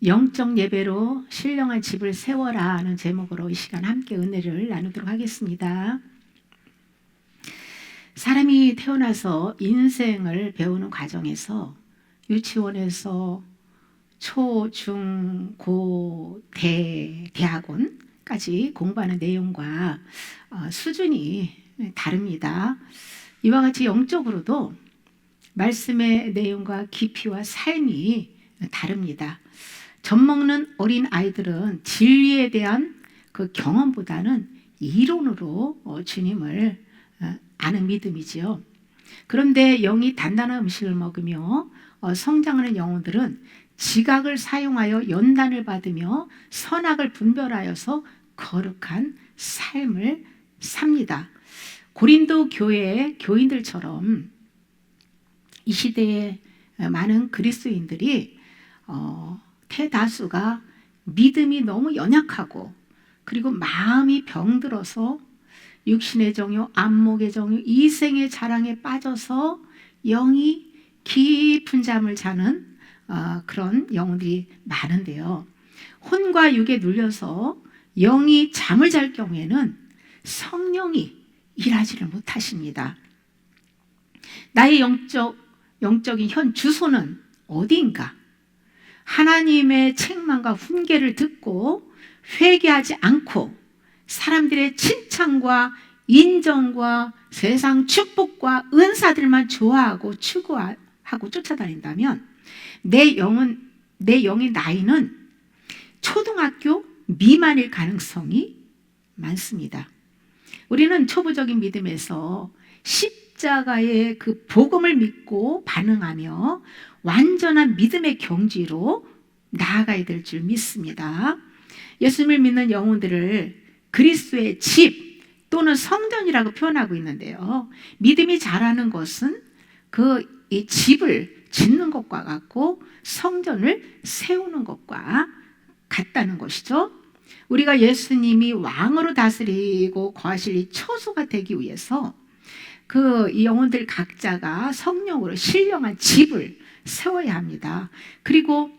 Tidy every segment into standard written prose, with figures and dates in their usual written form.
영적 예배로 신령한 집을 세워라 하는 제목으로 이 시간 함께 은혜를 나누도록 하겠습니다. 사람이 태어나서 인생을 배우는 과정에서 유치원에서 초, 중, 고, 대학원까지 공부하는 내용과 수준이 다릅니다. 이와 같이 영적으로도 말씀의 내용과 깊이와 삶이 다릅니다. 젖먹는 어린 아이들은 진리에 대한 그 경험보다는 이론으로 주님을 아는 믿음이지요. 그런데 영이 단단한 음식을 먹으며 성장하는 영혼들은 지각을 사용하여 연단을 받으며 선악을 분별하여서 거룩한 삶을 삽니다. 고린도 교회의 교인들처럼 이 시대에 많은 그리스도인들이 대다수가 믿음이 너무 연약하고 그리고 마음이 병들어서 육신의 정욕, 안목의 정욕, 이생의 자랑에 빠져서 영이 깊은 잠을 자는 그런 영혼들이 많은데요. 혼과 육에 눌려서 영이 잠을 잘 경우에는 성령이 일하지를 못하십니다. 나의 영적인 현 주소는 어디인가? 하나님의 책망과 훈계를 듣고 회개하지 않고 사람들의 칭찬과 인정과 세상 축복과 은사들만 좋아하고 추구하고 쫓아다닌다면 내 영의 나이는 초등학교 미만일 가능성이 많습니다. 우리는 초보적인 믿음에서 십자가의 그 복음을 믿고 반응하며 완전한 믿음의 경지로 나아가야 될 줄 믿습니다. 예수님을 믿는 영혼들을 그리스도의 집 또는 성전이라고 표현하고 있는데요. 믿음이 자라는 것은 이 집을 짓는 것과 같고 성전을 세우는 것과 같다는 것이죠. 우리가 예수님이 왕으로 다스리고 거하실 이 처소가 되기 위해서 이 영혼들 각자가 성령으로 신령한 집을 세워야 합니다. 그리고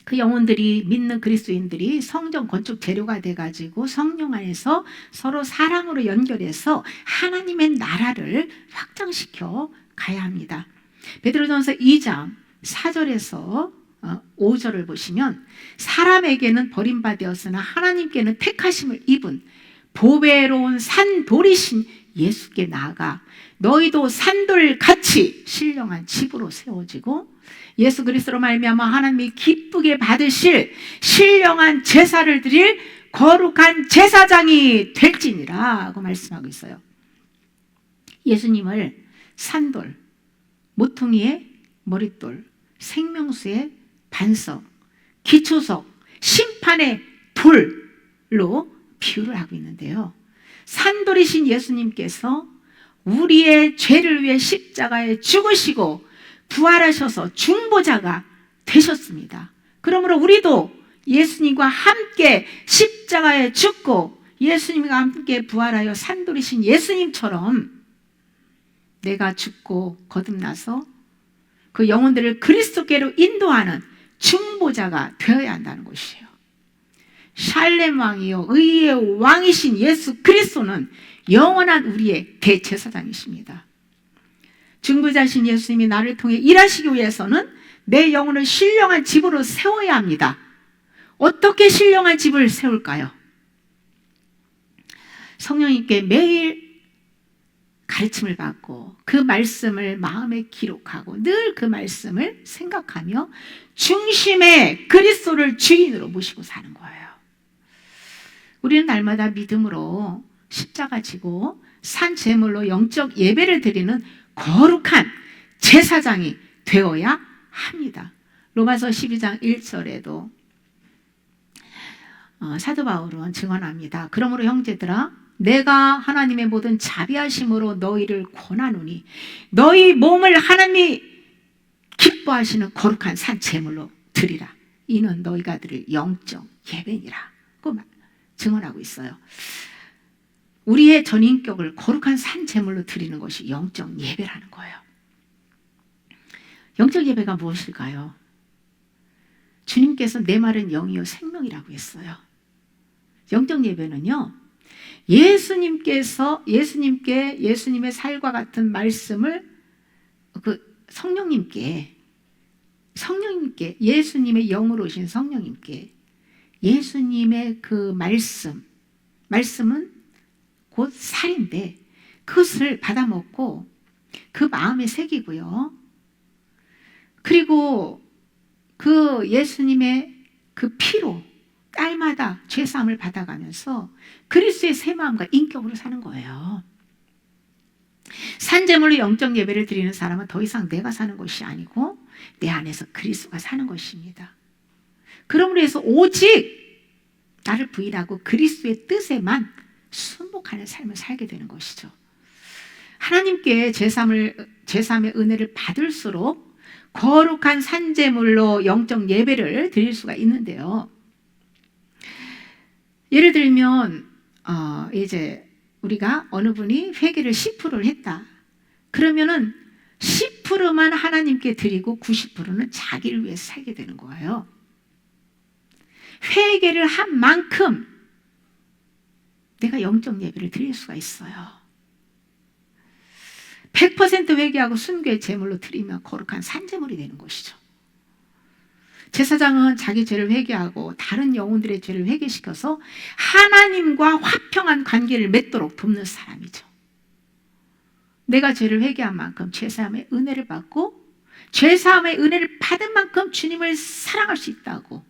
그 영혼들이 믿는 그리스도인들이 성전 건축 재료가 돼가지고 성령 안에서 서로 사랑으로 연결해서 하나님의 나라를 확장시켜 가야 합니다. 베드로전서 2장 4절에서 5절을 보시면 사람에게는 버림받았으나 하나님께는 택하심을 입은 보배로운 산돌이신 예수께 나아가 너희도 산돌같이 신령한 집으로 세워지고 예수 그리스도로 말미암아 하나님이 기쁘게 받으실 신령한 제사를 드릴 거룩한 제사장이 될지니라 하고 말씀하고 있어요. 예수님을 산돌, 모퉁이의 머릿돌, 생명수의 반석, 기초석, 심판의 돌로 비유를 하고 있는데요. 산돌이신 예수님께서 우리의 죄를 위해 십자가에 죽으시고 부활하셔서 중보자가 되셨습니다. 그러므로 우리도 예수님과 함께 십자가에 죽고 예수님과 함께 부활하여 산돌이신 예수님처럼 내가 죽고 거듭나서 그 영혼들을 그리스도께로 인도하는 중보자가 되어야 한다는 것이에요. 샬렘 왕이요 의의 왕이신 예수 그리스도는 영원한 우리의 대제사장이십니다. 중보자신 예수님이 나를 통해 일하시기 위해서는 내 영혼을 신령한 집으로 세워야 합니다. 어떻게 신령한 집을 세울까요? 성령님께 매일 가르침을 받고 그 말씀을 마음에 기록하고 늘 그 말씀을 생각하며 중심에 그리스도를 주인으로 모시고 사는 거예요. 우리는 날마다 믿음으로 십자가 지고 산 제물로 영적 예배를 드리는 거룩한 제사장이 되어야 합니다. 로마서 12장 1절에도 사도 바울은 증언합니다. 그러므로 형제들아 내가 하나님의 모든 자비하심으로 너희를 권하노니 너희 몸을 하나님이 기뻐하시는 거룩한 산 제물로 드리라. 이는 너희가 드릴 영적 예배니라. 그 증언하고 있어요. 우리의 전인격을 거룩한 산 제물로 드리는 것이 영적 예배라는 거예요. 영적 예배가 무엇일까요? 주님께 예수님께서 내 말은 영이요 생명이라고 했어요. 영적 예배는요, 예수님의 살과 같은 말씀을 성령님께 예수님의 영으로 오신 성령님께 예수님의 그 말씀은 곧 살인데 그것을 받아먹고 그 마음에 새기고요. 그리고 그 예수님의 그 피로 딸마다 죄사함을 받아가면서 그리스도의 새 마음과 인격으로 사는 거예요. 산제물로 영적 예배를 드리는 사람은 더 이상 내가 사는 것이 아니고 내 안에서 그리스도가 사는 것입니다. 그러므로 해서 오직 나를 부인하고 그리스도의 뜻에만 순복하는 삶을 살게 되는 것이죠. 하나님께 제삼의 은혜를 받을수록 거룩한 산제물로 영적 예배를 드릴 수가 있는데요. 예를 들면 이제 우리가 어느 분이 회개를 10%를 했다. 그러면은 10%만 하나님께 드리고 90%는 자기를 위해서 살게 되는 거예요. 회개를 한 만큼 내가 영적 예배를 드릴 수가 있어요. 100% 회개하고 순교의 제물로 드리면 거룩한 산제물이 되는 것이죠. 제사장은 자기 죄를 회개하고 다른 영혼들의 죄를 회개시켜서 하나님과 화평한 관계를 맺도록 돕는 사람이죠. 내가 죄를 회개한 만큼 죄사함의 은혜를 받고 죄사함의 은혜를 받은 만큼 주님을 사랑할 수 있다고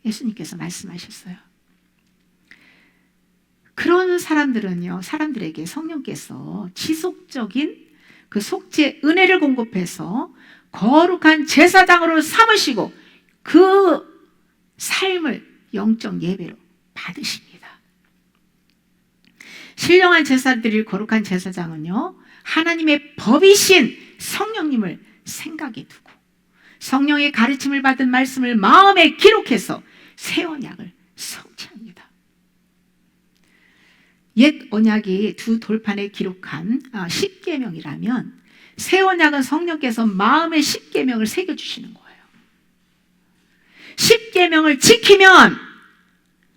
예수님께서 말씀하셨어요. 그런 사람들에게 성령께서 지속적인 그 속죄 은혜를 공급해서 거룩한 제사장으로 삼으시고 그 삶을 영적 예배로 받으십니다. 신령한 제사를 드릴 거룩한 제사장은요, 하나님의 법이신 성령님을 생각에 두고 성령의 가르침을 받은 말씀을 마음에 기록해서 새 언약을 성취합니다. 옛 언약이 두 돌판에 기록한 십계명이라면 새 언약은 성령께서 마음의 십계명을 새겨주시는 거예요. 십계명을 지키면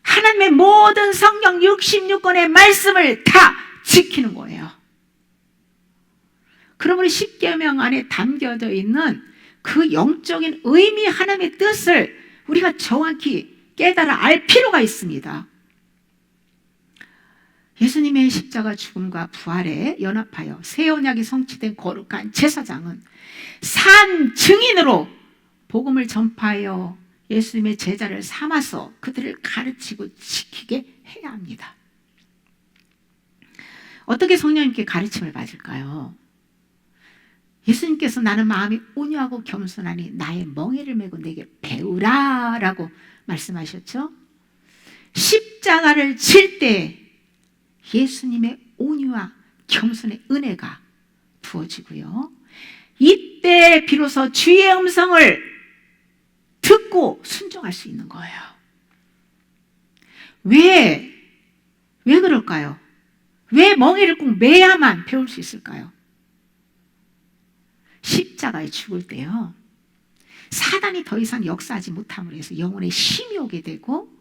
하나님의 모든 성경 66권의 말씀을 다 지키는 거예요. 그러므로 십계명 안에 담겨져 있는 그 영적인 의미, 하나님의 뜻을 우리가 정확히 깨달아 알 필요가 있습니다. 예수님의 십자가 죽음과 부활에 연합하여 새 언약이 성취된 거룩한 제사장은 산 증인으로 복음을 전파하여 예수님의 제자를 삼아서 그들을 가르치고 지키게 해야 합니다. 어떻게 성령님께 가르침을 받을까요? 예수님께서 나는 마음이 온유하고 겸손하니 나의 멍에를 메고 내게 배우라 라고 말씀하셨죠. 십자가를 질 때 예수님의 온유와 겸손의 은혜가 부어지고요. 이때 비로소 주의 음성을 듣고 순종할 수 있는 거예요. 왜 그럴까요? 왜 멍에를 꼭 매야만 배울 수 있을까요? 십자가에 죽을 때요, 사단이 더 이상 역사하지 못함으로 해서 영혼의 쉼이 오게 되고,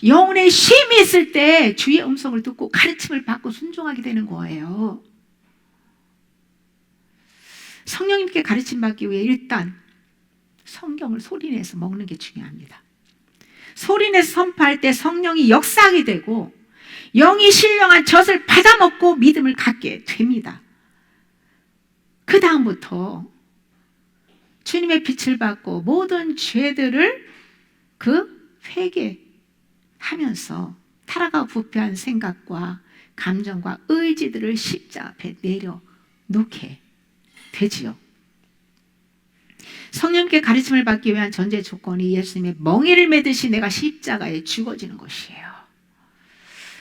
영혼의 쉼이 있을 때 주의 음성을 듣고 가르침을 받고 순종하게 되는 거예요. 성령님께 가르침 받기 위해 일단 성경을 소리내서 먹는 게 중요합니다. 소리내서 선포할 때 성령이 역사하게 되고 영이 신령한 젖을 받아먹고 믿음을 갖게 됩니다. 그 다음부터 주님의 빛을 받고 모든 죄들을 회개하면서 타락하고 부패한 생각과 감정과 의지들을 십자가 앞에 내려놓게 되지요. 성령께 가르침을 받기 위한 전제 조건이 예수님의 멍에를 매듯이 내가 십자가에 죽어지는 것이에요.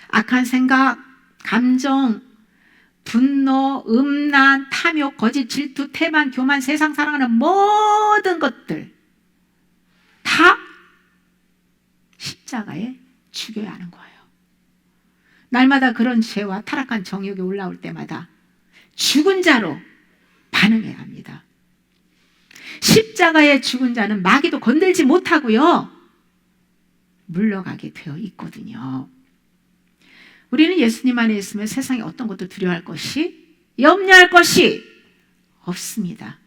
악한 생각, 감정, 분노, 음란, 탐욕, 거짓, 질투, 태만, 교만, 세상 사랑하는 모든 것들 다 십자가에 죽여야 하는 거예요. 날마다 그런 죄와 타락한 정욕이 올라올 때마다 죽은 자로 반응해야 합니다. 십자가에 죽은 자는 마귀도 건들지 못하고요, 물러가게 되어 있거든요. 우리는 예수님 안에 있으면 세상에 어떤 것도 두려워할 것이, 염려할 것이 없습니다.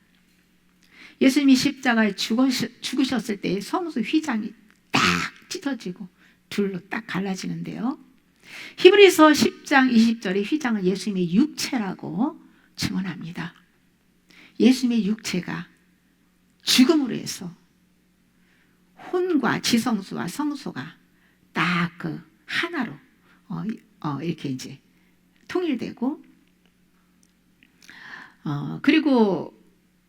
예수님이 십자가에 죽으셨을 때 성소 휘장이 딱 찢어지고 둘로 딱 갈라지는데요, 히브리서 10장 20절에 휘장은 예수님의 육체라고 증언합니다. 예수님의 육체가 죽음으로 해서 혼과 지성소와 성소가 딱 그 하나로 이렇게 이제 통일되고, 그리고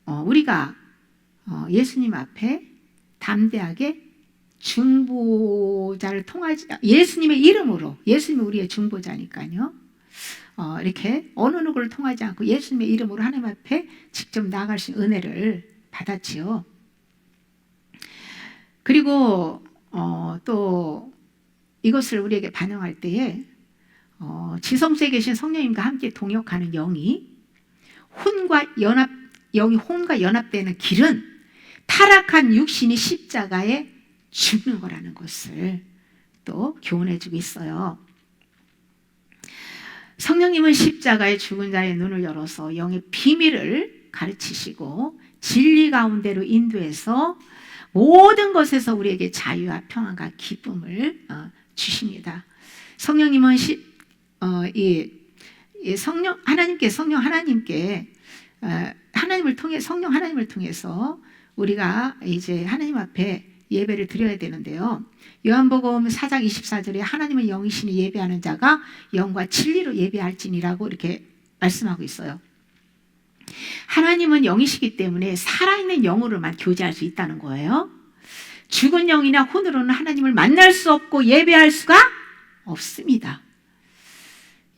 우리가 예수님 앞에 담대하게 중보자를 통하지, 예수님의 이름으로, 예수님이 우리의 중보자니까요, 이렇게 어느 누구를 통하지 않고 예수님의 이름으로 하나님 앞에 직접 나아갈 수 있는 은혜를 받았지요. 그리고 또 이것을 우리에게 반영할 때에 지성소에 계신 성령님과 함께 동역하는 영이 혼과 연합되는 길은 타락한 육신이 십자가에 죽는 거라는 것을 또 교훈해 주고 있어요. 성령님은 십자가에 죽은 자의 눈을 열어서 영의 비밀을 가르치시고 진리 가운데로 인도해서 모든 것에서 우리에게 자유와 평안과 기쁨을 주십니다. 성령님은 성령 하나님께 성령 하나님을 통해서 우리가 이제 하나님 앞에 예배를 드려야 되는데요, 요한복음 4장 24절에 하나님은 영이시니 예배하는 자가 영과 진리로 예배할지니라고 이렇게 말씀하고 있어요. 하나님은 영이시기 때문에 살아있는 영으로만 교제할 수 있다는 거예요. 죽은 영이나 혼으로는 하나님을 만날 수 없고 예배할 수가 없습니다.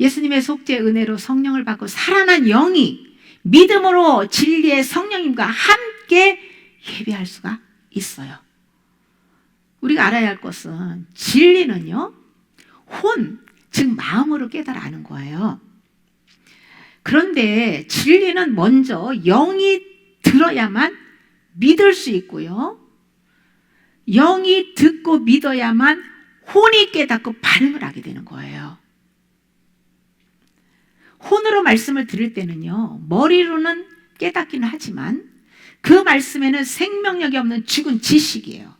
예수님의 속죄 은혜로 성령을 받고 살아난 영이 믿음으로 진리의 성령님과 함께 예배할 수가 있어요. 우리가 알아야 할 것은 진리는요, 즉 마음으로 깨달아 아는 거예요. 그런데 진리는 먼저 영이 들어야만 믿을 수 있고요, 영이 듣고 믿어야만 혼이 깨닫고 반응을 하게 되는 거예요. 혼으로 말씀을 들을 때는요, 머리로는 깨닫기는 하지만 그 말씀에는 생명력이 없는 죽은 지식이에요.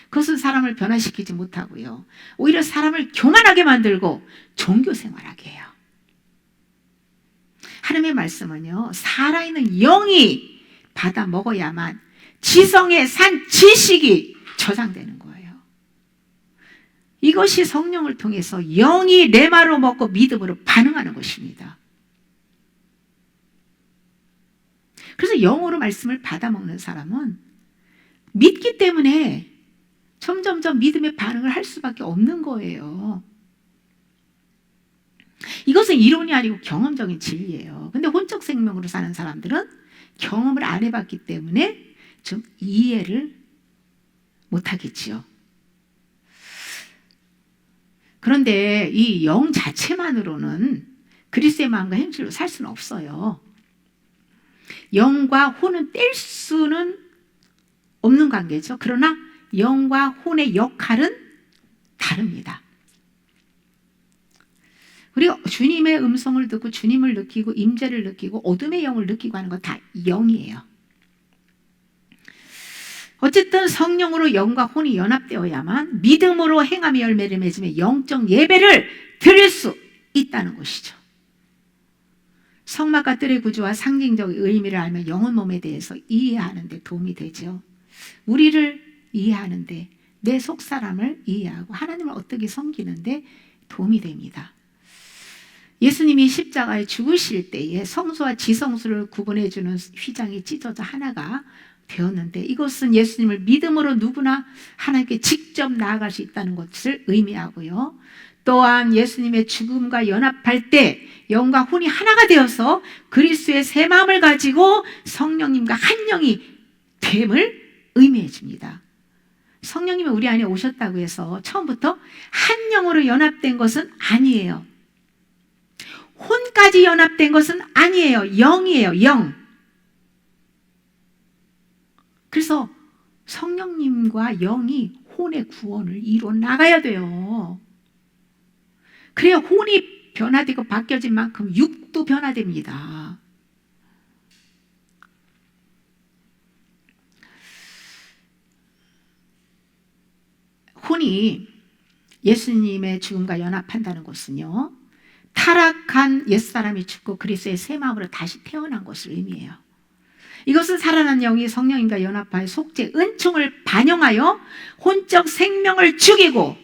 그것은 사람을 변화시키지 못하고요, 오히려 사람을 교만하게 만들고 종교 생활하게 해요. 하나님의 말씀은요, 살아있는 영이 받아 먹어야만 지성의 산 지식이 저장되는 거예요. 이것이 성령을 통해서 영이 레마로 먹고 믿음으로 반응하는 것입니다. 그래서 영으로 말씀을 받아 먹는 사람은 믿기 때문에 점점점 믿음의 반응을 할 수밖에 없는 거예요. 이것은 이론이 아니고 경험적인 진리예요. 근데 혼적 생명으로 사는 사람들은 경험을 안 해봤기 때문에 좀 이해를 못하겠지요. 그런데 이 영 자체만으로는 그리스도의 마음과 행실로 살 수는 없어요. 영과 혼은 뗄 수는 없는 관계죠. 그러나 영과 혼의 역할은 다릅니다. 우리가 주님의 음성을 듣고 주님을 느끼고 임재를 느끼고 어둠의 영을 느끼고 하는 건 다 영이에요. 어쨌든 성령으로 영과 혼이 연합되어야만 믿음으로 행함의 열매를 맺으며 영적 예배를 드릴 수 있다는 것이죠. 성막과 뜰의 구조와 상징적 의미를 알면 영혼 몸에 대해서 이해하는 데 도움이 되죠. 우리를 이해하는데, 내 속사람을 이해하고 하나님을 어떻게 섬기는데 도움이 됩니다. 예수님이 십자가에 죽으실 때에 성소와 지성소를 구분해주는 휘장이 찢어져 하나가 되었는데, 이것은 예수님을 믿음으로 누구나 하나님께 직접 나아갈 수 있다는 것을 의미하고요, 또한 예수님의 죽음과 연합할 때 영과 혼이 하나가 되어서 그리스도의 새 마음을 가지고 성령님과 한 영이 됨을 의미해 줍니다. 성령님이 우리 안에 오셨다고 해서 처음부터 한 영으로 연합된 것은 아니에요. 혼까지 연합된 것은 아니에요. 영이에요. 영. 그래서 성령님과 영이 혼의 구원을 이루어 나가야 돼요. 그래야 혼이 변화되고 바뀌어진 만큼 육도 변화됩니다. 혼이 예수님의 죽음과 연합한다는 것은요, 타락한 옛사람이 죽고 그리스도의 새 마음으로 다시 태어난 것을 의미해요. 이것은 살아난 영이 성령님과 연합하여 속죄 은총을 반영하여 혼적 생명을 죽이고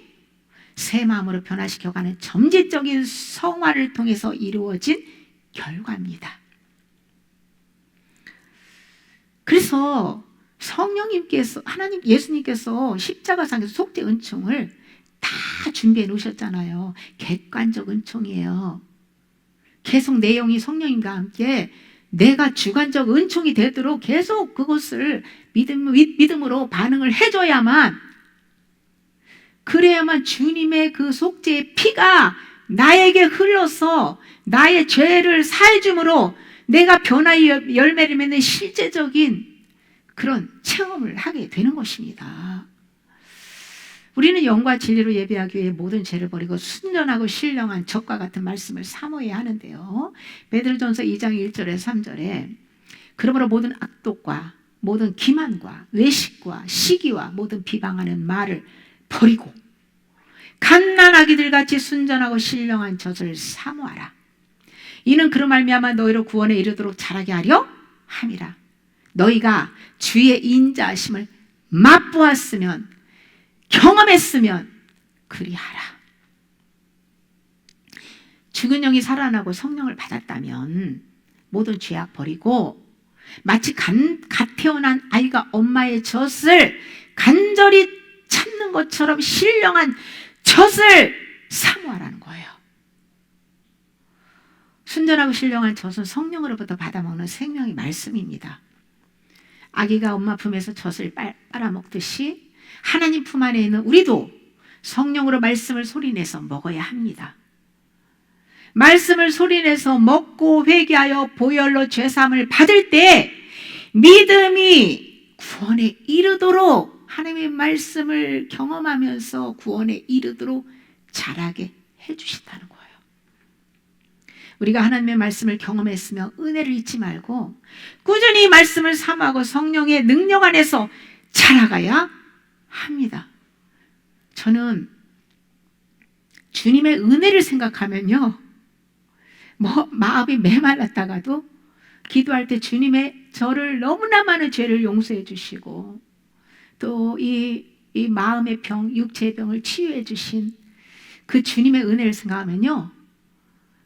새 마음으로 변화시켜가는 점진적인 성화를 통해서 이루어진 결과입니다. 그래서 성령님께서, 하나님 예수님께서 십자가상에서 속죄 은총을 다 준비해 놓으셨잖아요. 객관적 은총이에요. 계속 내용이 성령님과 함께 내가 주관적 은총이 되도록 계속 그것을 믿음으로 반응을 해줘야만, 그래야만 주님의 그 속죄의 피가 나에게 흘러서 나의 죄를 사해줌으로 내가 변화의 열매를 맺는 실제적인 그런 체험을 하게 되는 것입니다. 우리는 영과 진리로 예배하기 위해 모든 죄를 버리고 순전하고 신령한 적과 같은 말씀을 사모해야 하는데요. 베드로전서 2장 1절에 3절에 그러므로 모든 악독과 모든 기만과 외식과 시기와 모든 비방하는 말을 버리고 갓난아기들 같이 순전하고 신령한 젖을 사모하라. 이는 그로 말미암아 너희를 구원에 이르도록 자라게 하려 함이라. 너희가 주의 인자하심을 맛보았으면 경험했으면 그리하라. 죽은 영이 살아나고 성령을 받았다면 모든 죄악 버리고 마치 갓 태어난 아이가 엄마의 젖을 간절히 참는 것처럼 신령한 젖을 사모하라는 거예요. 순전하고 신령한 젖은 성령으로부터 받아먹는 생명의 말씀입니다. 아기가 엄마 품에서 젖을 빨아먹듯이 하나님 품 안에 있는 우리도 성령으로 말씀을 소리내서 먹어야 합니다. 말씀을 소리내서 먹고 회개하여 보혈로 죄사함을 받을 때 믿음이 구원에 이르도록, 하나님의 말씀을 경험하면서 구원에 이르도록 자라게 해주신다는 거예요. 우리가 하나님의 말씀을 경험했으며 은혜를 잊지 말고 꾸준히 말씀을 사모하고 성령의 능력 안에서 자라가야 합니다. 저는 주님의 은혜를 생각하면요, 마음이 메말랐다가도 기도할 때 주님의 저를 너무나 많은 죄를 용서해 주시고 또 이 마음의 병, 육체의 병을 치유해 주신 그 주님의 은혜를 생각하면요,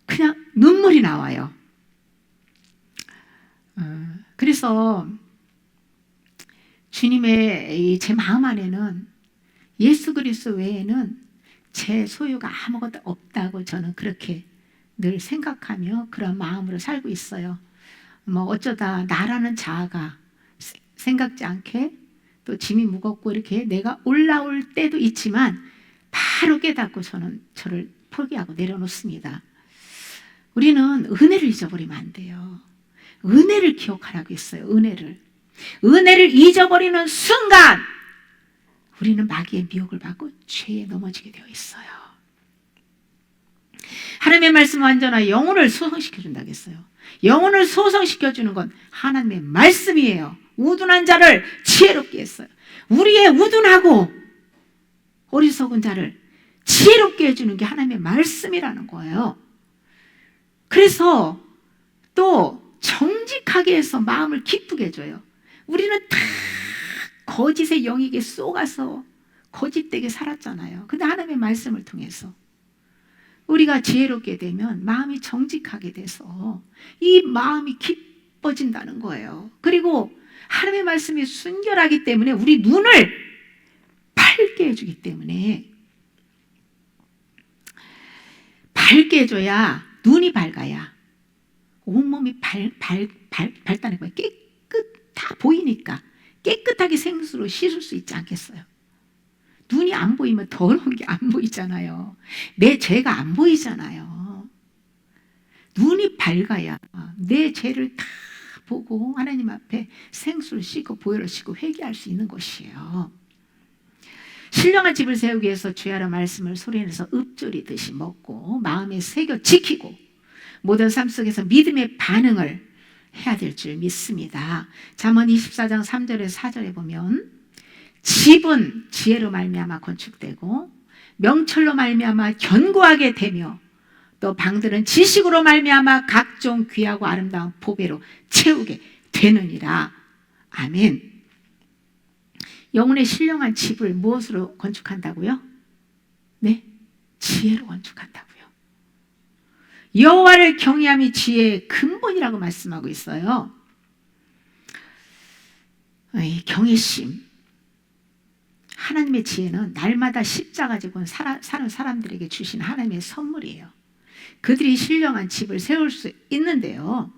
그냥 눈물이 나와요. 그래서 주님의 제 마음 안에는 예수 그리스도 외에는 제 소유가 아무것도 없다고 저는 그렇게 늘 생각하며 그런 마음으로 살고 있어요. 어쩌다 나라는 자아가 생각지 않게 또 짐이 무겁고 이렇게 내가 올라올 때도 있지만 바로 깨닫고 저는 저를 포기하고 내려놓습니다. 우리는 은혜를 잊어버리면 안 돼요. 은혜를 기억하라고 했어요. 은혜를 잊어버리는 순간 우리는 마귀의 미혹을 받고 죄에 넘어지게 되어 있어요. 하나님의 말씀 완전한 영혼을 소성시켜준다고 했어요. 영혼을 소성시켜주는 건 하나님의 말씀이에요. 우둔한 자를 지혜롭게 했어요. 우리의 우둔하고 어리석은 자를 지혜롭게 해주는 게 하나님의 말씀이라는 거예요. 그래서 또 정직하게 해서 마음을 기쁘게 해줘요. 우리는 다 거짓의 영에게 쏘가서 거짓되게 살았잖아요. 근데 하나님의 말씀을 통해서 우리가 지혜롭게 되면 마음이 정직하게 돼서 이 마음이 기뻐진다는 거예요. 그리고 하나님의 말씀이 순결하기 때문에 우리 눈을 밝게 해주기 때문에, 밝게 해줘야, 눈이 밝아야 온몸이 밝다는 거예요. 다 보이니까 깨끗하게 생수로 씻을 수 있지 않겠어요? 눈이 안 보이면 더러운 게 안 보이잖아요. 내 죄가 안 보이잖아요. 눈이 밝아야 내 죄를 다 보고 하나님 앞에 생수를 씻고 보혈을 씻고 회개할 수 있는 것이에요. 신령한 집을 세우기 위해서 주야라 말씀을 소리내서 읊조리듯이 먹고 마음에 새겨 지키고 모든 삶 속에서 믿음의 반응을 해야 될 줄 믿습니다. 잠언 24장 3절에 4절에 보면 집은 지혜로 말미암아 건축되고 명철로 말미암아 견고하게 되며 또 방들은 지식으로 말미암아 각종 귀하고 아름다운 보배로 채우게 되느니라. 아멘. 영혼의 신령한 집을 무엇으로 건축한다고요? 네, 지혜로 건축한다고요. 여호와를 경외함이 지혜의 근본이라고 말씀하고 있어요. 경외심, 하나님의 지혜는 날마다 십자가 지고 사는 사람들에게 주신 하나님의 선물이에요. 그들이 신령한 집을 세울 수 있는데요,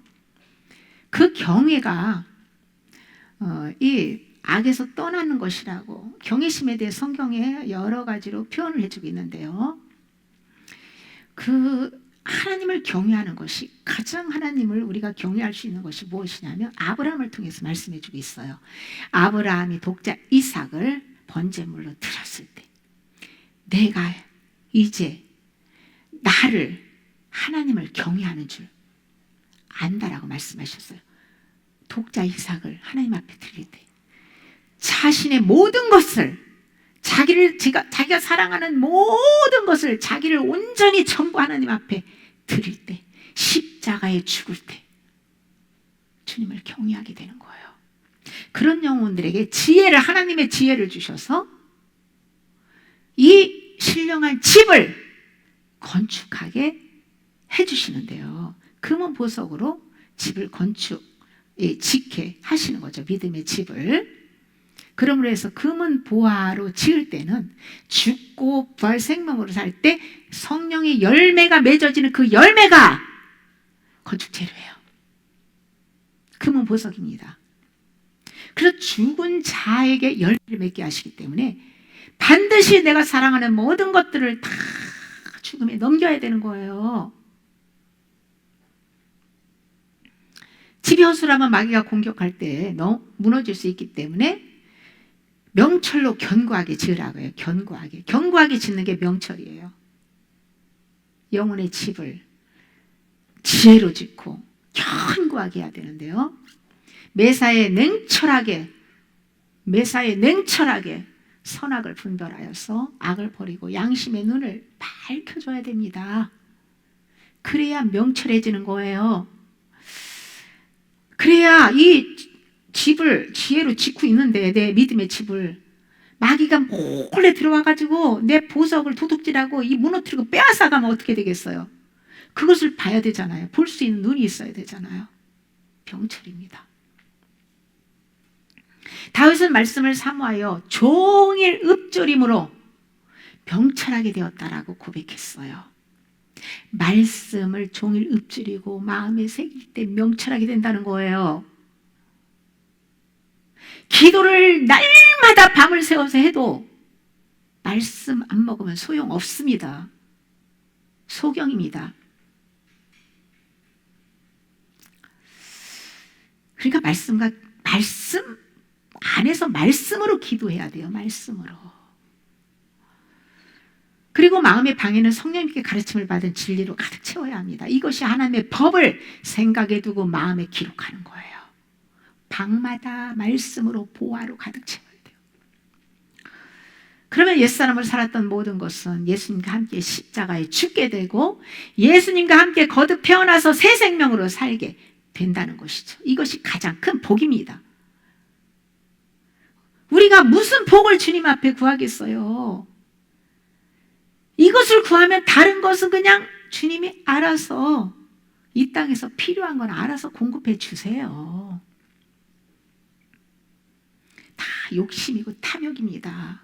그 경외가 이 악에서 떠나는 것이라고 경외심에 대해 성경에 여러 가지로 표현을 해주고 있는데요, 그 하나님을 경외하는 것이, 가장 하나님을 우리가 경외할 수 있는 것이 무엇이냐면 아브라함을 통해서 말씀해 주고 있어요. 아브라함이 독자 이삭을 번제물로 드렸을 때 내가 이제 나를, 하나님을 경외하는 줄 안다라고 말씀하셨어요. 독자 이삭을 하나님 앞에 드릴 때 자신의 모든 것을, 자기가 사랑하는 모든 것을, 자기를 온전히 전부 하나님 앞에 드릴 때, 십자가에 죽을 때 주님을 경외하게 되는 거예요. 그런 영혼들에게 지혜를, 하나님의 지혜를 주셔서 이 신령한 집을 건축하게 해주시는데요, 금은 보석으로 집을 짓게 하시는 거죠. 믿음의 집을. 그러므로 해서 금은 보화로 지을 때는 죽고 부활 생명으로 살 때 성령의 열매가 맺어지는 그 열매가 건축 재료예요. 금은 보석입니다. 그래서 죽은 자에게 열매를 맺게 하시기 때문에 반드시 내가 사랑하는 모든 것들을 다 죽음에 넘겨야 되는 거예요. 집이 허술하면 마귀가 공격할 때 무너질 수 있기 때문에 명철로 견고하게 지으라고 해요. 견고하게 짓는 게 명철이에요. 영혼의 집을 지혜로 짓고 견고하게 해야 되는데요, 매사에 냉철하게 선악을 분별하여서 악을 버리고 양심의 눈을 밝혀줘야 됩니다. 그래야 명철해지는 거예요. 그래야 이 집을 지혜로 짓고 있는데, 내 믿음의 집을 마귀가 몰래 들어와가지고 내 보석을 도둑질하고 이 무너뜨리고 빼앗아가면 어떻게 되겠어요? 그것을 봐야 되잖아요. 볼 수 있는 눈이 있어야 되잖아요. 병철입니다. 다윗은 말씀을 사모하여 종일 읊조림으로 병철하게 되었다라고 고백했어요. 말씀을 종일 읊조리고 마음에 새길 때 명철하게 된다는 거예요. 기도를 날마다 밤을 새워서 해도 말씀 안 먹으면 소용없습니다. 소경입니다. 그러니까 말씀 안에서 말씀으로 기도해야 돼요. 말씀으로. 그리고 마음의 방에는 성령님께 가르침을 받은 진리로 가득 채워야 합니다. 이것이 하나님의 법을 생각에 두고 마음에 기록하는 거예요. 방마다 말씀으로, 보화로 가득 채워야 돼요. 그러면 옛사람을 살았던 모든 것은 예수님과 함께 십자가에 죽게 되고 예수님과 함께 거듭 태어나서 새 생명으로 살게 된다는 것이죠. 이것이 가장 큰 복입니다. 우리가 무슨 복을 주님 앞에 구하겠어요? 이것을 구하면 다른 것은 그냥 주님이 알아서, 이 땅에서 필요한 건 알아서 공급해 주세요. 다 욕심이고 탐욕입니다.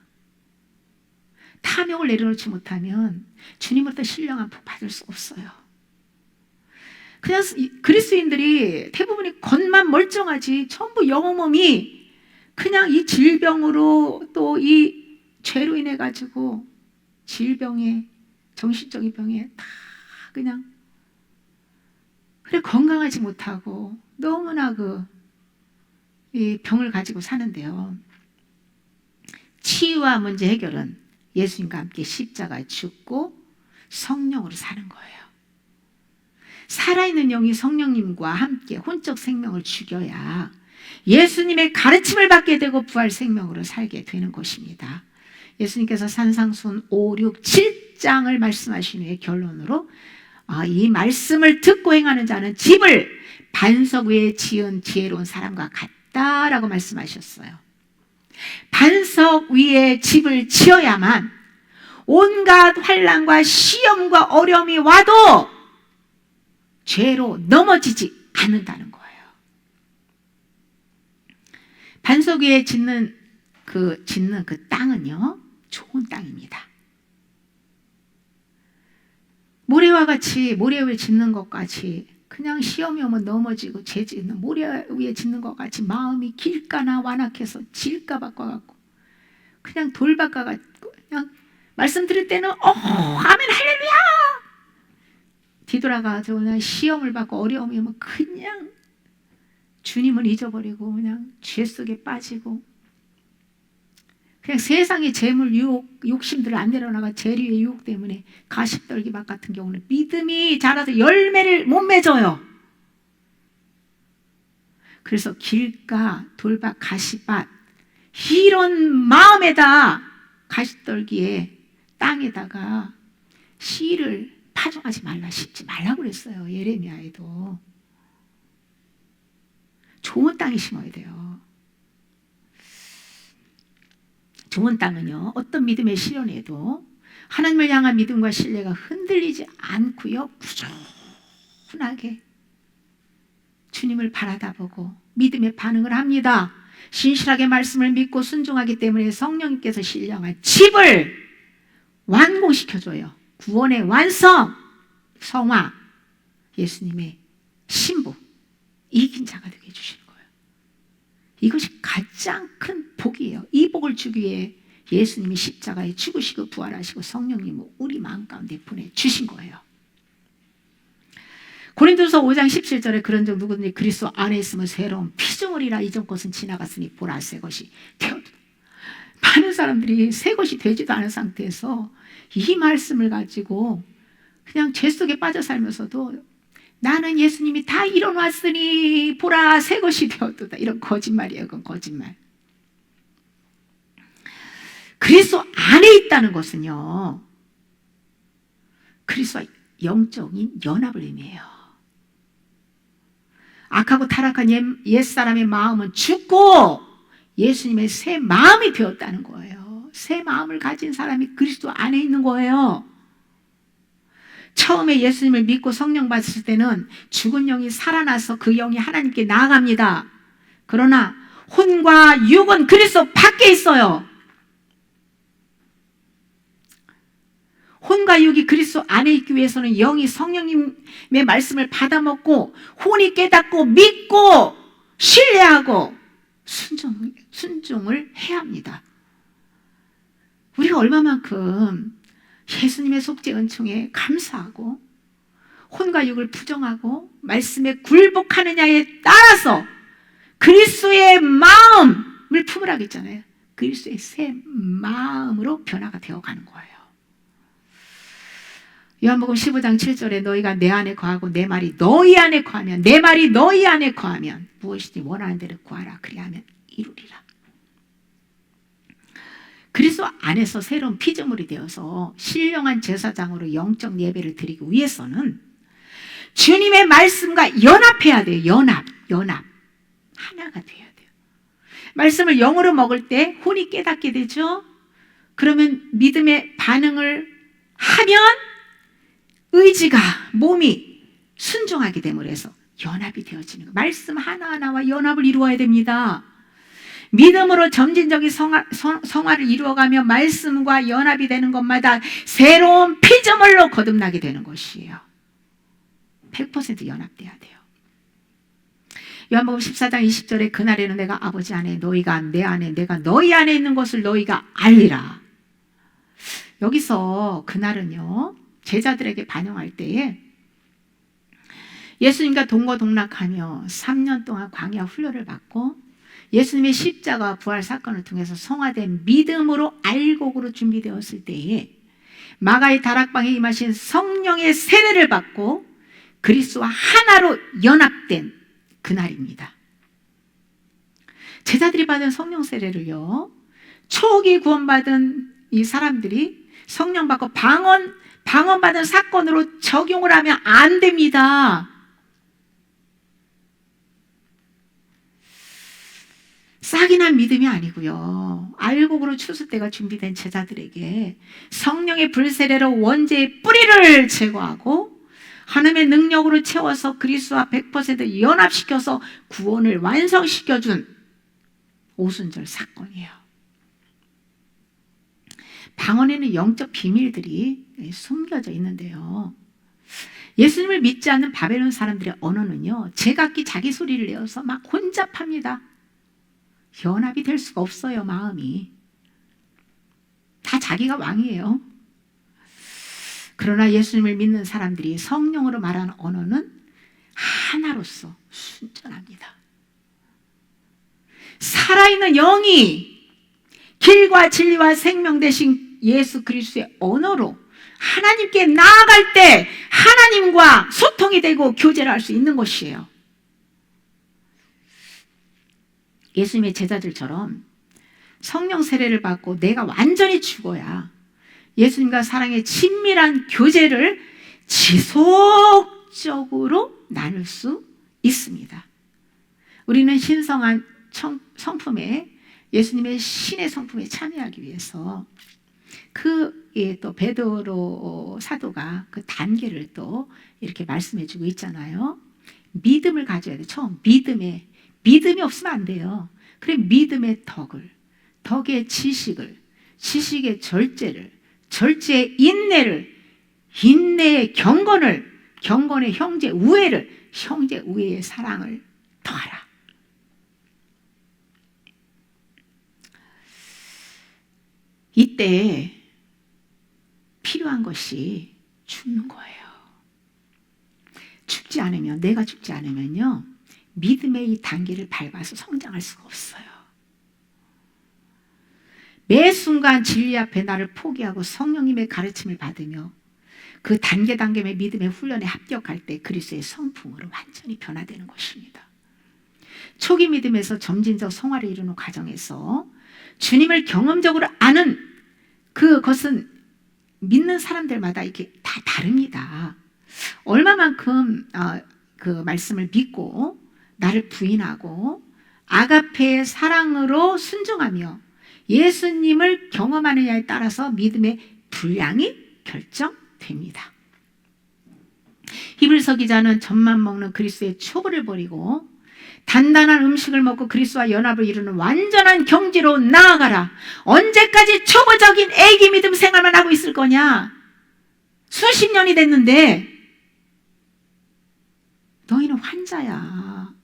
탐욕을 내려놓지 못하면 주님으로부터 신령한 복 받을 수 없어요. 그냥 그리스도인들이 대부분이 겉만 멀쩡하지 전부 영혼몸이 그냥 이 질병으로 또 이 죄로 인해 가지고 질병에, 정신적인 병에 다 그냥 그래 건강하지 못하고 너무나 이 병을 가지고 사는데요. 치유와 문제 해결은 예수님과 함께 십자가에 죽고 성령으로 사는 거예요. 살아있는 영이 성령님과 함께 혼적 생명을 죽여야 예수님의 가르침을 받게 되고 부활 생명으로 살게 되는 것입니다. 예수님께서 산상순 5, 6, 7장을 말씀하신 후에 결론으로 이 말씀을 듣고 행하는 자는 집을 반석 위에 지은 지혜로운 사람과 같다라고 말씀하셨어요. 반석 위에 집을 지어야만 온갖 환난과 시험과 어려움이 와도 죄로 넘어지지 않는다는 거예요. 반석 위에 짓는 그 땅은요, 좋은 땅입니다. 모래 위에 짓는 것같이 그냥 시험이 오면 넘어지고 죄짓는 모래 위에 짓는 것 같이 마음이 길가나 완악해서 질까 바꿔갖고 그냥 돌 바꿔갖고 그냥 말씀 들을 때는 아멘 할렐루야 뒤돌아가서 그냥 시험을 받고 어려움이 오면 그냥 주님을 잊어버리고 그냥 죄 속에 빠지고 그냥 세상의 재물 유혹, 욕심들을 안 내려나가 재류의 유혹 때문에 가십떨기밭 같은 경우는 믿음이 자라서 열매를 못 맺어요. 그래서 길가, 돌밭, 가시밭 이런 마음에다 가십떨기에 땅에다가 씨를 파종하지 말라, 심지 말라고 그랬어요. 예레미야에도. 좋은 땅에 심어야 돼요. 좋은 땅은요, 어떤 믿음의 시련에도 하나님을 향한 믿음과 신뢰가 흔들리지 않고요, 꾸준하게 주님을 바라다보고 믿음의 반응을 합니다. 신실하게 말씀을 믿고 순종하기 때문에 성령님께서 신령한 집을 완공시켜줘요. 구원의 완성, 성화, 예수님의 신부, 이긴 자가 되게 해주시는 거예요. 이것이 가장 큰 복이에요. 이 복을 주기 위해 예수님이 십자가에 죽으시고 부활하시고 성령님을 우리 마음 가운데 보내주신 거예요. 고린도서 5장 17절에 그런즉 누구든지 그리스도 안에 있으면 새로운 피조물이라 이전 것은 지나갔으니 보라 새 것이 되었다. 많은 사람들이 새 것이 되지도 않은 상태에서 이 말씀을 가지고 그냥 죄 속에 빠져 살면서도 나는 예수님이 다 이뤄놨으니 보라 새 것이 되었도다. 이런 거짓말이에요. 그건 거짓말. 그리스도 안에 있다는 것은요, 그리스도와 영적인 연합을 의미해요. 악하고 타락한 옛사람의 마음은 죽고 예수님의 새 마음이 되었다는 거예요. 새 마음을 가진 사람이 그리스도 안에 있는 거예요. 처음에 예수님을 믿고 성령 받으실 때는 죽은 영이 살아나서 그 영이 하나님께 나아갑니다. 그러나 혼과 육은 그리스도 밖에 있어요. 혼과 육이 그리스도 안에 있기 위해서는 영이 성령님의 말씀을 받아먹고 혼이 깨닫고 믿고 신뢰하고 순종을 해야 합니다. 우리가 얼마만큼 예수님의 속죄 은총에 감사하고 혼과 육을 부정하고 말씀에 굴복하느냐에 따라서 그리스도의 마음을 품으라고 했잖아요. 그리스도의 새 마음으로 변화가 되어가는 거예요. 요한복음 15장 7절에 너희가 내 안에 거하고 내 말이 너희 안에 거하면 내 말이 너희 안에 거하면 무엇이든지 원하는 대로 구하라 그리하면 이루리라. 그리스도 안에서 새로운 피조물이 되어서 신령한 제사장으로 영적 예배를 드리기 위해서는 주님의 말씀과 연합해야 돼요. 연합 하나가 돼야 돼요. 말씀을 영으로 먹을 때 혼이 깨닫게 되죠. 그러면 믿음의 반응을 하면 의지가 몸이 순종하게 됨으로 해서 연합이 되어지는 거예요. 말씀 하나하나와 연합을 이루어야 됩니다. 믿음으로 점진적인 성화를 이루어가며 말씀과 연합이 되는 것마다 새로운 피조물로 거듭나게 되는 것이에요. 100% 연합돼야 돼요. 요한복음 14장 20절에 그날에는 내가 아버지 안에 너희가 내 안에 내가 너희 안에 있는 것을 너희가 알리라. 여기서 그날은요 제자들에게 반영할 때에 예수님과 동거동락하며 3년 동안 광야 훈련을 받고 예수님의 십자가 부활 사건을 통해서 성화된 믿음으로 알곡으로 준비되었을 때에 마가의 다락방에 임하신 성령의 세례를 받고 그리스도와 하나로 연합된 그날입니다. 제자들이 받은 성령 세례를요, 초기 구원받은 이 사람들이 성령 받고 방언받은 사건으로 적용을 하면 안 됩니다. 싹이 난 믿음이 아니고요, 알곡으로 추수때가 준비된 제자들에게 성령의 불세례로 원죄의 뿌리를 제거하고 하나님의 능력으로 채워서 그리스도와 100% 연합시켜서 구원을 완성시켜준 오순절 사건이에요. 방언에는 영적 비밀들이 숨겨져 있는데요, 예수님을 믿지 않는 바벨론 사람들의 언어는요, 제각기 자기 소리를 내어서 막 혼잡합니다. 연합이 될 수가 없어요. 마음이 다 자기가 왕이에요. 그러나 예수님을 믿는 사람들이 성령으로 말하는 언어는 하나로서 순전합니다. 살아있는 영이 길과 진리와 생명 되신 예수 그리스도의 언어로 하나님께 나아갈 때 하나님과 소통이 되고 교제를 할 수 있는 것이에요. 예수님의 제자들처럼 성령 세례를 받고 내가 완전히 죽어야 예수님과 사랑의 친밀한 교제를 지속적으로 나눌 수 있습니다. 우리는 신성한 성품에, 예수님의 신의 성품에 참여하기 위해서 또 베드로 사도가 그 단계를 또 이렇게 말씀해 주고 있잖아요. 믿음을 가져야 돼. 처음 믿음이 없으면 안 돼요. 그래, 믿음의 덕의 지식을, 지식의 절제를, 절제의 인내를, 인내의 경건을, 경건의 형제 우애를, 형제 우애의 사랑을 더하라. 이때 필요한 것이 죽는 거예요. 죽지 않으면, 내가 죽지 않으면요, 믿음의 이 단계를 밟아서 성장할 수가 없어요. 매 순간 진리 앞에 나를 포기하고 성령님의 가르침을 받으며 그 단계의 믿음의 훈련에 합격할 때 그리스도의 성품으로 완전히 변화되는 것입니다. 초기 믿음에서 점진적 성화를 이루는 과정에서 주님을 경험적으로 아는 그것은 믿는 사람들마다 이게 다 다릅니다. 얼마만큼 그 말씀을 믿고 나를 부인하고 아가페의 사랑으로 순종하며 예수님을 경험하느냐에 따라서 믿음의 분량이 결정됩니다. 히브리서 기자는 젖만 먹는 그리스도의 초보를 버리고 단단한 음식을 먹고 그리스도와 연합을 이루는 완전한 경지로 나아가라. 언제까지 초보적인 애기 믿음 생활만 하고 있을 거냐? 수십 년이 됐는데 너희는 환자야.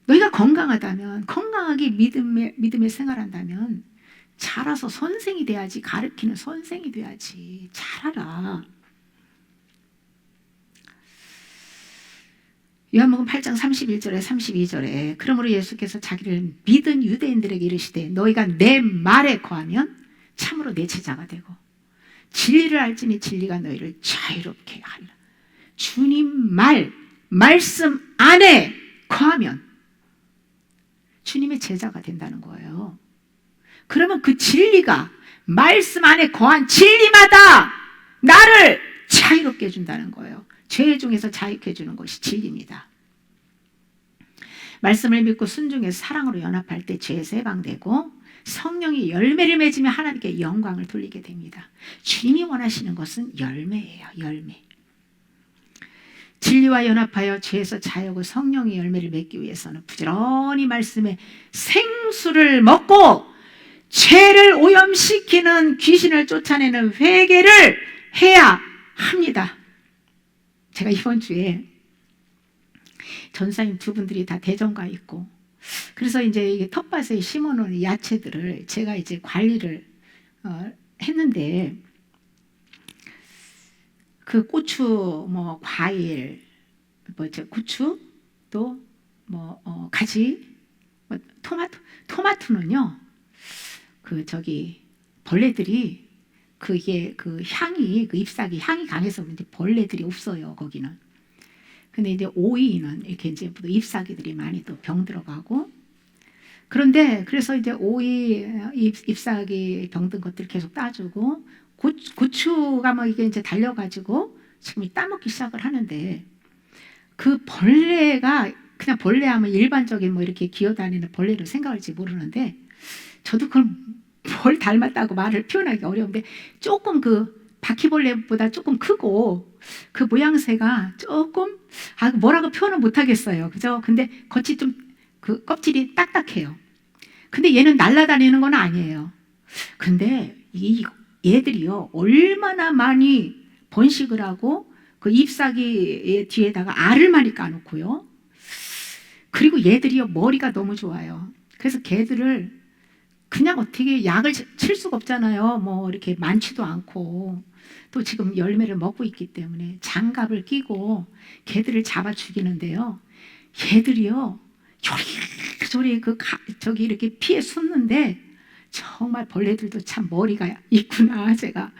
너희가 건강하다면, 건강하게 믿음의 생활한다면 자라서 선생이 돼야지. 가르치는 선생이 돼야지. 잘하라. 요한복음 8장 31절에 32절에 그러므로 예수께서 자기를 믿은 유대인들에게 이르시되 너희가 내 말에 거하면 참으로 내 제자가 되고 진리를 알지니 진리가 너희를 자유롭게 하리라. 주님 말씀 안에 거하면 주님의 제자가 된다는 거예요. 그러면 그 진리가 말씀 안에 거한 진리마다 나를 자유롭게 해준다는 거예요. 죄 중에서 자유케 해주는 것이 진리입니다. 말씀을 믿고 순종해서 사랑으로 연합할 때 죄에서 해방되고 성령이 열매를 맺으며 하나님께 영광을 돌리게 됩니다. 주님이 원하시는 것은 열매예요. 열매. 진리와 연합하여 죄에서 자유하고 성령의 열매를 맺기 위해서는 부지런히 말씀에 생수를 먹고 죄를 오염시키는 귀신을 쫓아내는 회개를 해야 합니다. 제가 이번 주에 전사님 두 분들이 다 대전가 있고, 그래서 이제 이게 텃밭에 심어놓은 야채들을 제가 이제 관리를 했는데, 그 고추, 과일, 뭐죠, 고추, 또 가지, 토마토는요, 그 저기 벌레들이 그게 그 향이, 그 잎사귀 향이 강해서 그런지 벌레들이 없어요, 거기는. 근데 이제 오이는 이렇게 이제 잎사귀들이 많이 또 병 들어가고, 그런데 그래서 이제 오이 잎사귀 병든 것들 계속 따주고, 고추가 뭐 이게 이제 달려가지고 지금 따먹기 시작을 하는데, 그 벌레가 그냥 벌레 하면 일반적인 뭐 이렇게 기어다니는 벌레를 생각할지 모르는데, 저도 그걸 뭘 닮았다고 말을 표현하기 어려운데, 조금 그 바퀴벌레보다 조금 크고 그 모양새가 조금 뭐라고 표현을 못 하겠어요. 그죠? 근데 겉이 좀 그 껍질이 딱딱해요. 근데 얘는 날아다니는 건 아니에요. 근데 이 얘들이요, 얼마나 많이 번식을 하고 그 잎사귀의 뒤에다가 알을 많이 까놓고요. 그리고 얘들이요, 머리가 너무 좋아요. 그래서 걔들을 그냥 어떻게 약을 칠 수가 없잖아요. 뭐 이렇게 많지도 않고, 또 지금 열매를 먹고 있기 때문에 장갑을 끼고 걔들을 잡아 죽이는데요. 얘들이요, 요리조리 저기 이렇게 피에 숨는데, 정말 벌레들도 참 머리가 있구나, 제가.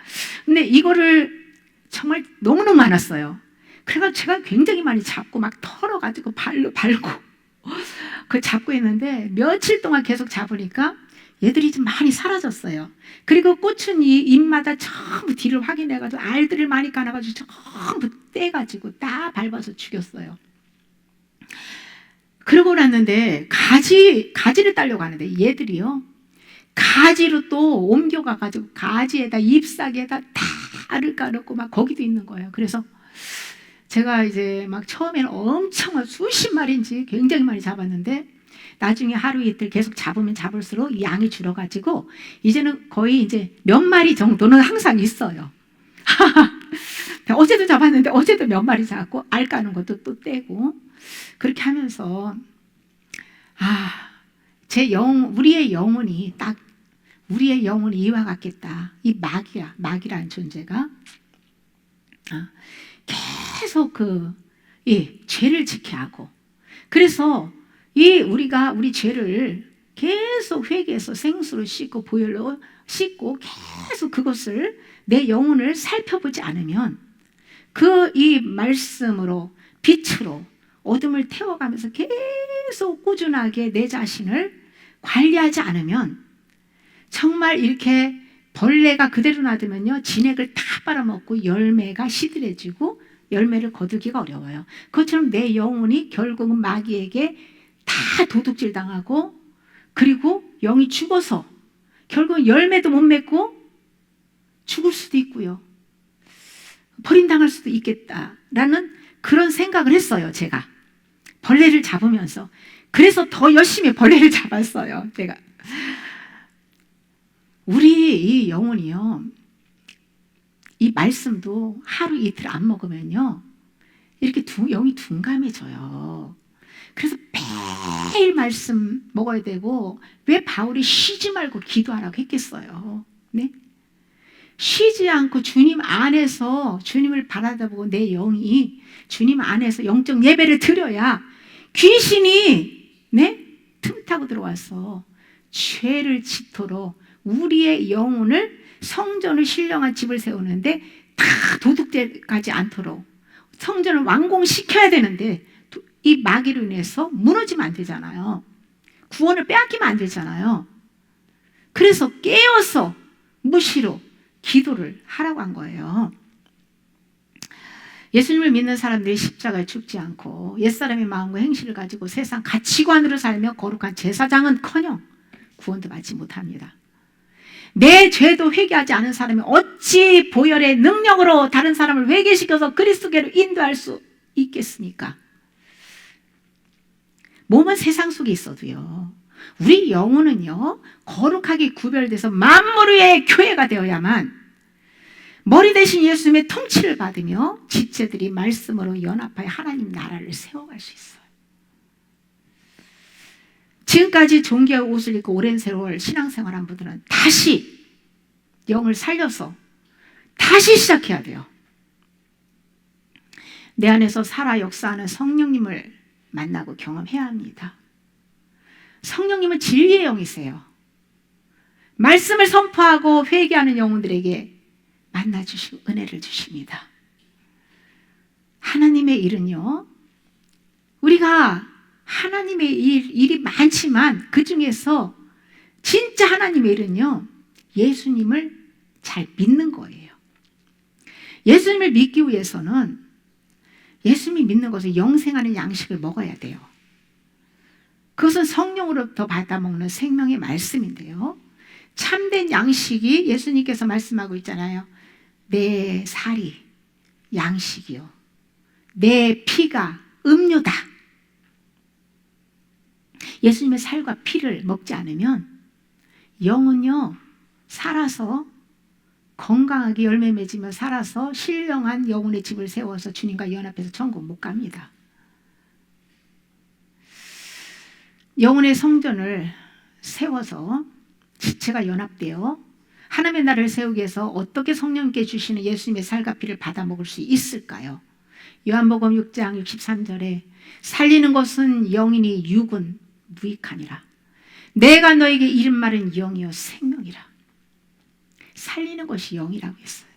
근데 이거를 정말 너무너무 많았어요. 그래서 제가 굉장히 많이 잡고 막 털어가지고 발로 밟고 그 잡고 있는데, 며칠 동안 계속 잡으니까 얘들이 좀 많이 사라졌어요. 그리고 꽃은 이 잎마다 전부 뒤를 확인해가지고 알들을 많이 까놔가지고 전부 떼가지고 다 밟아서 죽였어요. 그러고 났는데 가지를 따려고 하는데, 얘들이요, 가지로 또 옮겨가가지고 가지에다 잎사귀에다 다 알을 까놓고 막 거기도 있는 거예요. 그래서 제가 이제 막 처음에는 엄청 수십 마리인지 굉장히 많이 잡았는데, 나중에 하루 이틀 계속 잡으면 잡을수록 양이 줄어가지고 이제는 거의 이제 몇 마리 정도는 항상 있어요. 어제도 잡았는데 어제도 몇 마리 잡고 알 까는 것도 또 떼고, 그렇게 하면서 우리의 영혼이 이와 같겠다. 이 마귀라는 존재가 계속 죄를 지게 하고, 그래서 우리 죄를 계속 회개해서 생수로 씻고 보혈로 씻고 계속 그것을, 내 영혼을 살펴보지 않으면, 이 말씀으로 빛으로 어둠을 태워가면서 계속 꾸준하게 내 자신을 관리하지 않으면, 정말 이렇게 벌레가 그대로 놔두면요, 진액을 다 빨아먹고 열매가 시들해지고 열매를 거두기가 어려워요. 그것처럼 내 영혼이 결국은 마귀에게 다 도둑질 당하고, 그리고 영이 죽어서 결국은 열매도 못 맺고 죽을 수도 있고요, 버림당할 수도 있겠다라는 그런 생각을 했어요, 제가 벌레를 잡으면서. 그래서 더 열심히 벌레를 잡았어요, 제가. 우리 이 영혼이요, 이 말씀도 하루 이틀 안 먹으면요, 이렇게 영이 둔감해져요. 그래서 매일 말씀 먹어야 되고, 왜 바울이 쉬지 말고 기도하라고 했겠어요? 네? 쉬지 않고 주님 안에서 주님을 바라다보고 내 영이 주님 안에서 영적 예배를 드려야 귀신이 틈타고 들어와서 죄를 짓도록 우리의 영혼을, 성전을 신령한 집을 세우는데 다 도둑질하지 않도록 성전을 완공시켜야 되는데, 이 마귀로 인해서 무너지면 안 되잖아요. 구원을 빼앗기면 안 되잖아요. 그래서 깨어서 무시로 기도를 하라고 한 거예요. 예수님을 믿는 사람들이 십자가에 죽지 않고 옛사람의 마음과 행실을 가지고 세상 가치관으로 살며 거룩한 제사장은커녕 구원도 받지 못합니다. 내 죄도 회개하지 않은 사람이 어찌 보혈의 능력으로 다른 사람을 회개시켜서 그리스도께로 인도할 수 있겠습니까? 몸은 세상 속에 있어도요, 우리 영혼은요, 거룩하게 구별돼서 만물 위의 교회가 되어야만 머리 대신 예수님의 통치를 받으며 지체들이 말씀으로 연합하여 하나님 나라를 세워갈 수 있어요. 지금까지 종교의 옷을 입고 오랜 세월 신앙생활한 분들은 다시 영을 살려서 다시 시작해야 돼요. 내 안에서 살아 역사하는 성령님을 만나고 경험해야 합니다. 성령님은 진리의 영이세요. 말씀을 선포하고 회개하는 영혼들에게 만나주시고 은혜를 주십니다. 하나님의 일은요, 우리가 하나님의 일이 많지만 그 중에서 진짜 하나님의 일은요, 예수님을 잘 믿는 거예요. 예수님을 믿기 위해서는 예수님이 믿는 것을 영생하는 양식을 먹어야 돼요. 그것은 성령으로부터 받아먹는 생명의 말씀인데요. 참된 양식이 예수님께서 말씀하고 있잖아요. 내 살이 양식이요, 내 피가 음료다. 예수님의 살과 피를 먹지 않으면 영은요, 살아서 건강하게 열매 맺으며 살아서 신령한 영혼의 집을 세워서 주님과 연합해서 천국 못 갑니다. 영혼의 성전을 세워서 지체가 연합되어 하나님의 나라를 세우기 위해서 어떻게 성령께 주시는 예수님의 살과 피를 받아 먹을 수 있을까요? 요한복음 6장 63절에 살리는 것은 영이니 육은 무익하니라. 내가 너에게 이른 말은 영이요 생명이라. 살리는 것이 영이라고 했어요.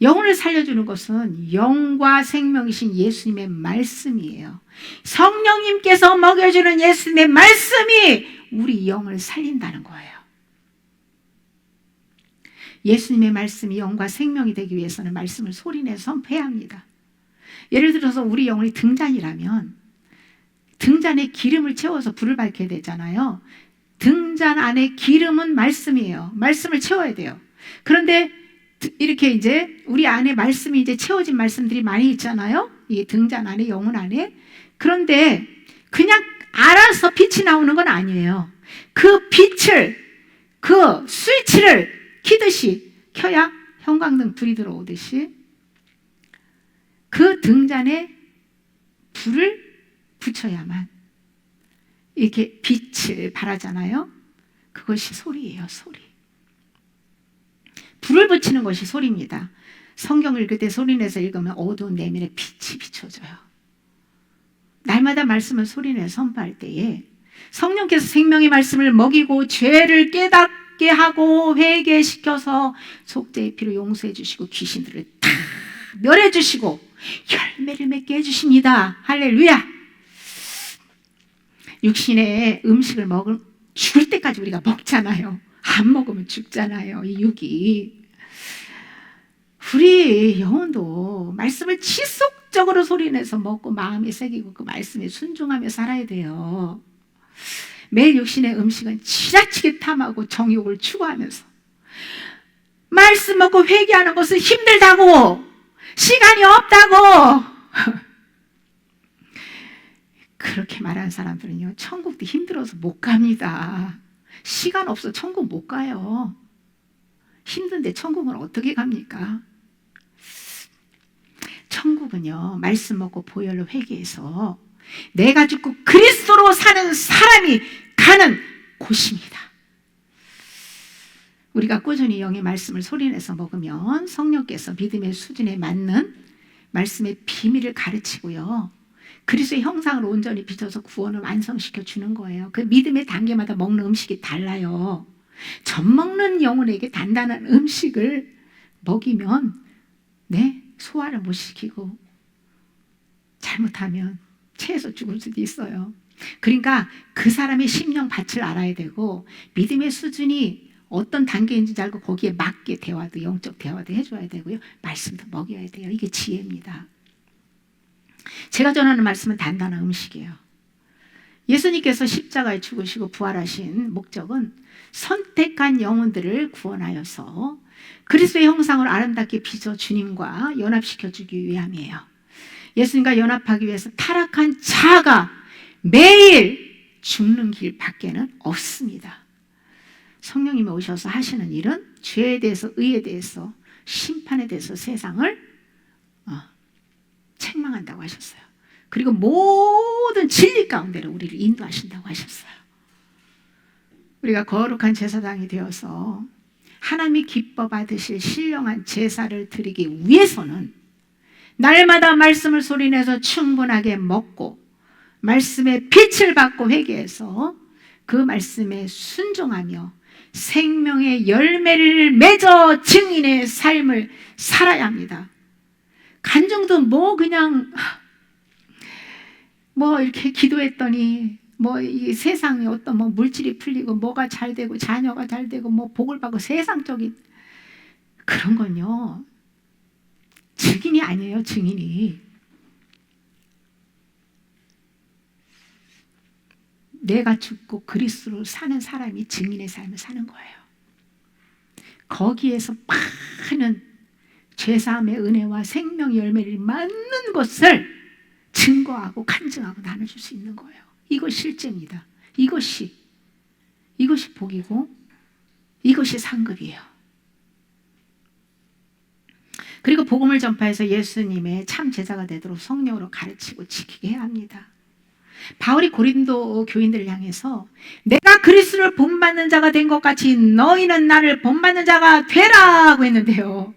영혼을 살려주는 것은 영과 생명이신 예수님의 말씀이에요. 성령님께서 먹여주는 예수님의 말씀이 우리 영을 살린다는 거예요. 예수님의 말씀이 영과 생명이 되기 위해서는 말씀을 소리내서 선포해야 합니다. 예를 들어서 우리 영혼이 등잔이라면 등잔에 기름을 채워서 불을 밝혀야 되잖아요. 등잔 안에 기름은 말씀이에요. 말씀을 채워야 돼요. 그런데 이렇게 이제 우리 안에 말씀이 이제 채워진 말씀들이 많이 있잖아요. 이 등잔 안에, 영혼 안에. 그런데 그냥 알아서 빛이 나오는 건 아니에요. 그 빛을, 그 스위치를 키듯이 켜야 형광등 불이 들어오듯이 그 등잔에 불을 붙여야만 이렇게 빛을 발하잖아요. 그것이 소리예요, 소리. 불을 붙이는 것이 소리입니다. 성경 읽을 때 소리내서 읽으면 어두운 내면에 빛이 비춰져요. 날마다 말씀을 소리내서 선포할 때에 성령께서 생명의 말씀을 먹이고 죄를 깨닫게 하고 회개시켜서 속죄의 피로 용서해 주시고 귀신들을 다 멸해 주시고 열매를 맺게 해주십니다. 할렐루야. 육신의 음식을 죽을 때까지 우리가 먹잖아요. 안 먹으면 죽잖아요. 이 육이. 우리 영혼도 말씀을 지속적으로 소리내서 먹고 마음에 새기고 그 말씀에 순종하며 살아야 돼요. 매일 육신의 음식은 지나치게 탐하고 정욕을 추구하면서 말씀 먹고 회개하는 것은 힘들다고, 시간이 없다고 그렇게 말하는 사람들은요, 천국도 힘들어서 못 갑니다. 시간 없어 천국 못 가요. 힘든데 천국은 어떻게 갑니까? 천국은요, 말씀 먹고 보혈로 회개해서 내가 죽고 그리스도로 사는 사람이 가는 곳입니다. 우리가 꾸준히 영의 말씀을 소리내서 먹으면 성령께서 믿음의 수준에 맞는 말씀의 비밀을 가르치고요, 그리스도의 형상을 온전히 비춰서 구원을 완성시켜 주는 거예요. 그 믿음의 단계마다 먹는 음식이 달라요. 젖 먹는 영혼에게 단단한 음식을 먹이면 소화를 못 시키고 잘못하면 체해서 죽을 수도 있어요. 그러니까 그 사람의 심령 밭을 알아야 되고 믿음의 수준이 어떤 단계인지 알고 거기에 맞게 대화도, 영적 대화도 해줘야 되고요, 말씀도 먹여야 돼요. 이게 지혜입니다. 제가 전하는 말씀은 단단한 음식이에요. 예수님께서 십자가에 죽으시고 부활하신 목적은 선택한 영혼들을 구원하여서 그리스도의 형상을 아름답게 빚어 주님과 연합시켜주기 위함이에요. 예수님과 연합하기 위해서 타락한 자가 매일 죽는 길 밖에는 없습니다. 성령님이 오셔서 하시는 일은 죄에 대해서, 의에 대해서, 심판에 대해서 세상을 책망한다고 하셨어요. 그리고 모든 진리 가운데로 우리를 인도하신다고 하셨어요. 우리가 거룩한 제사장이 되어서 하나님이 기뻐 받으실 신령한 제사를 드리기 위해서는 날마다 말씀을 소리내서 충분하게 먹고 말씀의 빛을 받고 회개해서 그 말씀에 순종하며 생명의 열매를 맺어 증인의 삶을 살아야 합니다. 간증도 뭐 그냥 뭐 이렇게 기도했더니 뭐 이 세상에 어떤 뭐 물질이 풀리고 뭐가 잘 되고 자녀가 잘 되고 뭐 복을 받고 세상적인 그런 건요 증인이 아니에요. 증인이 내가 죽고 그리스도로 사는 사람이 증인의 삶을 사는 거예요. 거기에서 많은 죄사함의 은혜와 생명의 열매를 맞는 것을 증거하고 간증하고 나눠줄 수 있는 거예요. 이것이 실제입니다. 이것이 복이고 이것이 상급이에요. 그리고 복음을 전파해서 예수님의 참 제자가 되도록 성령으로 가르치고 지키게 해야 합니다. 바울이 고린도 교인들을 향해서 내가 그리스도를 본받는 자가 된 것 같이 너희는 나를 본받는 자가 되라고 했는데요.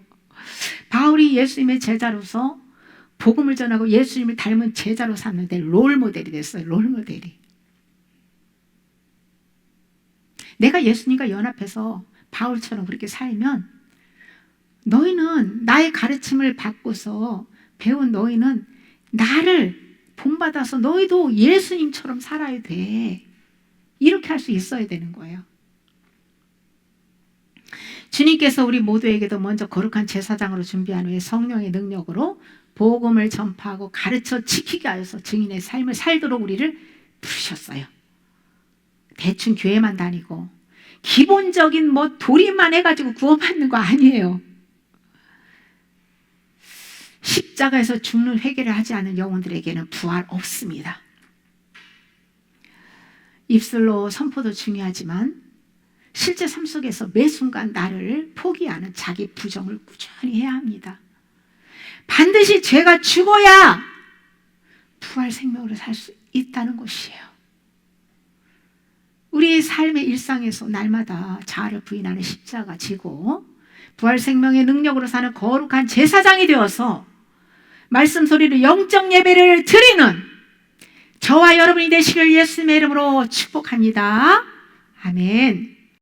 바울이 예수님의 제자로서 복음을 전하고 예수님을 닮은 제자로 삼는데 롤모델이 됐어요. 롤모델이. 내가 예수님과 연합해서 바울처럼 그렇게 살면 너희는 나의 가르침을 받고서 배운 너희는 나를 본받아서 너희도 예수님처럼 살아야 돼. 이렇게 할 수 있어야 되는 거예요. 주님께서 우리 모두에게도 먼저 거룩한 제사장으로 준비한 후에 성령의 능력으로 복음을 전파하고 가르쳐 지키게 하여서 증인의 삶을 살도록 우리를 부르셨어요. 대충 교회만 다니고 기본적인 뭐 도리만 해가지고 구원받는 거 아니에요. 십자가에서 죽는 회개를 하지 않은 영혼들에게는 부활 없습니다. 입술로 선포도 중요하지만 실제 삶 속에서 매 순간 나를 포기하는 자기 부정을 꾸준히 해야 합니다. 반드시 죄가 죽어야 부활 생명으로 살 수 있다는 것이에요. 우리의 삶의 일상에서 날마다 자아를 부인하는 십자가 지고 부활 생명의 능력으로 사는 거룩한 제사장이 되어서 말씀 소리로 영적 예배를 드리는 저와 여러분이 되시길 예수님의 이름으로 축복합니다. 아멘.